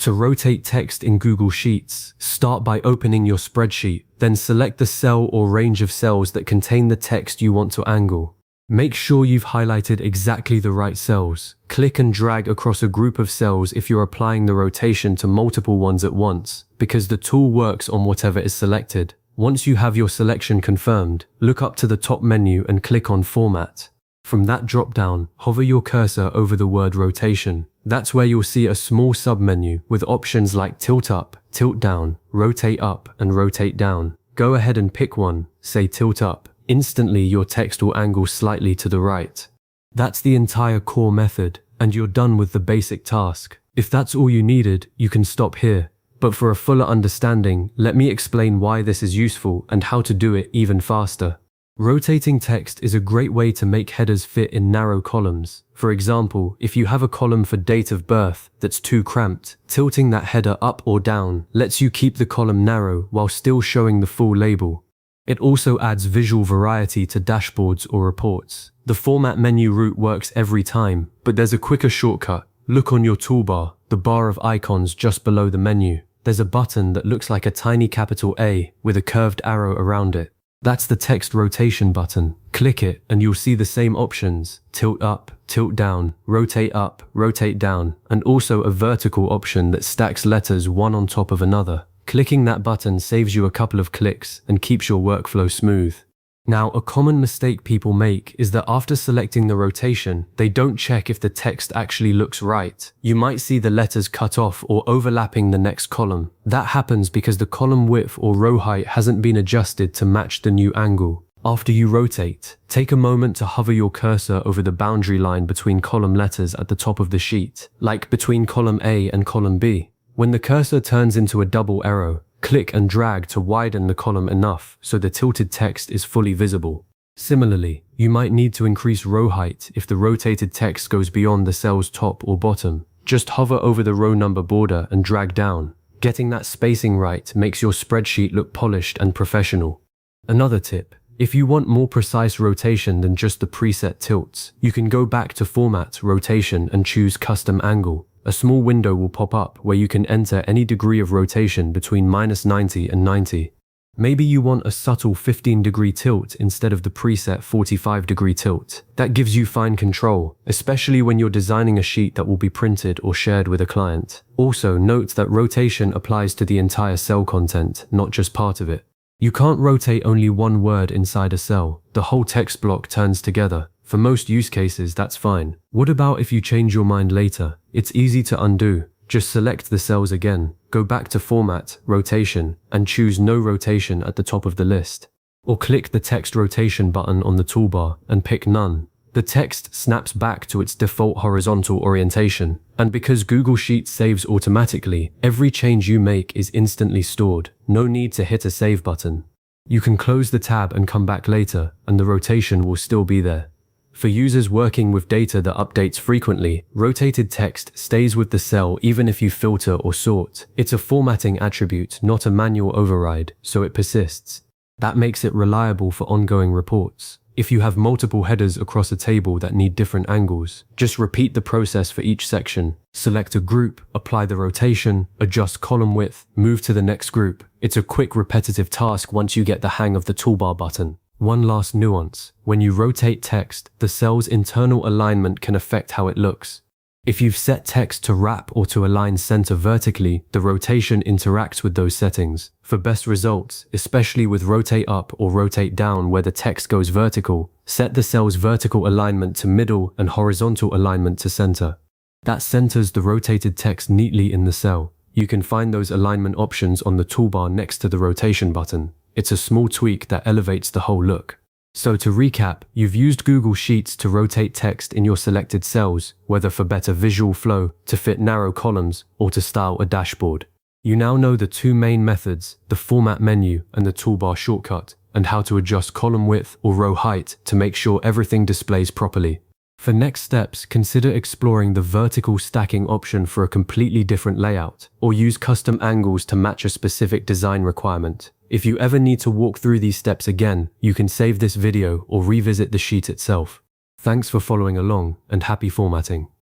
To rotate text in Google Sheets, start by opening your spreadsheet, then select the cell or range of cells that contain the text you want to angle. Make sure you've highlighted exactly the right cells. Click and drag across a group of cells if you're applying the rotation to multiple ones at once, because the tool works on whatever is selected. Once you have your selection confirmed, look up to the top menu and click on Format. From that drop-down, hover your cursor over the word Rotation. That's where you'll see a small sub-menu with options like Tilt Up, Tilt Down, Rotate Up, and Rotate Down. Go ahead and pick one, say Tilt Up. Instantly, your text will angle slightly to the right. That's the entire core method, and you're done with the basic task. If that's all you needed, you can stop here. But for a fuller understanding, let me explain why this is useful and how to do it even faster. Rotating text is a great way to make headers fit in narrow columns. For example, if you have a column for date of birth that's too cramped, tilting that header up or down lets you keep the column narrow while still showing the full label. It also adds visual variety to dashboards or reports. The format menu route works every time, but there's a quicker shortcut. Look on your toolbar, the bar of icons just below the menu. There's a button that looks like a tiny capital A with a curved arrow around it. That's the text rotation button. Click it and you'll see the same options: tilt up, tilt down, rotate up, rotate down, and also a vertical option that stacks letters one on top of another. Clicking that button saves you a couple of clicks and keeps your workflow smooth. Now, a common mistake people make is that after selecting the rotation, they don't check if the text actually looks right. You might see the letters cut off or overlapping the next column. That happens because the column width or row height hasn't been adjusted to match the new angle. After you rotate, take a moment to hover your cursor over the boundary line between column letters at the top of the sheet, like between column A and column B. When the cursor turns into a double arrow, click and drag to widen the column enough so the tilted text is fully visible. Similarly, you might need to increase row height if the rotated text goes beyond the cell's top or bottom. Just hover over the row number border and drag down. Getting that spacing right makes your spreadsheet look polished and professional. Another tip: if you want more precise rotation than just the preset tilts, you can go back to Format, Rotation, and choose Custom Angle. A small window will pop up where you can enter any degree of rotation between -90 and 90. Maybe you want a subtle 15-degree tilt instead of the preset 45-degree tilt. That gives you fine control, especially when you're designing a sheet that will be printed or shared with a client. Also, note that rotation applies to the entire cell content, not just part of it. You can't rotate only one word inside a cell. The whole text block turns together. For most use cases, that's fine. What about if you change your mind later? It's easy to undo. Just select the cells again, go back to Format, Rotation, and choose No Rotation at the top of the list. Or click the Text Rotation button on the toolbar and pick None. The text snaps back to its default horizontal orientation, and because Google Sheets saves automatically, every change you make is instantly stored. No need to hit a Save button. You can close the tab and come back later, and the rotation will still be there. For users working with data that updates frequently, rotated text stays with the cell even if you filter or sort. It's a formatting attribute, not a manual override, so it persists. That makes it reliable for ongoing reports. If you have multiple headers across a table that need different angles, just repeat the process for each section. Select a group, apply the rotation, adjust column width, move to the next group. It's a quick, repetitive task once you get the hang of the toolbar button. One last nuance: when you rotate text, the cell's internal alignment can affect how it looks. If you've set text to wrap or to align center vertically, the rotation interacts with those settings. For best results, especially with rotate up or rotate down where the text goes vertical, set the cell's vertical alignment to middle and horizontal alignment to center. That centers the rotated text neatly in the cell. You can find those alignment options on the toolbar next to the rotation button. It's a small tweak that elevates the whole look. So to recap, you've used Google Sheets to rotate text in your selected cells, whether for better visual flow, to fit narrow columns, or to style a dashboard. You now know the two main methods, the format menu and the toolbar shortcut, and how to adjust column width or row height to make sure everything displays properly. For next steps, consider exploring the vertical stacking option for a completely different layout, or use custom angles to match a specific design requirement. If you ever need to walk through these steps again, you can save this video or revisit the sheet itself. Thanks for following along, and happy formatting.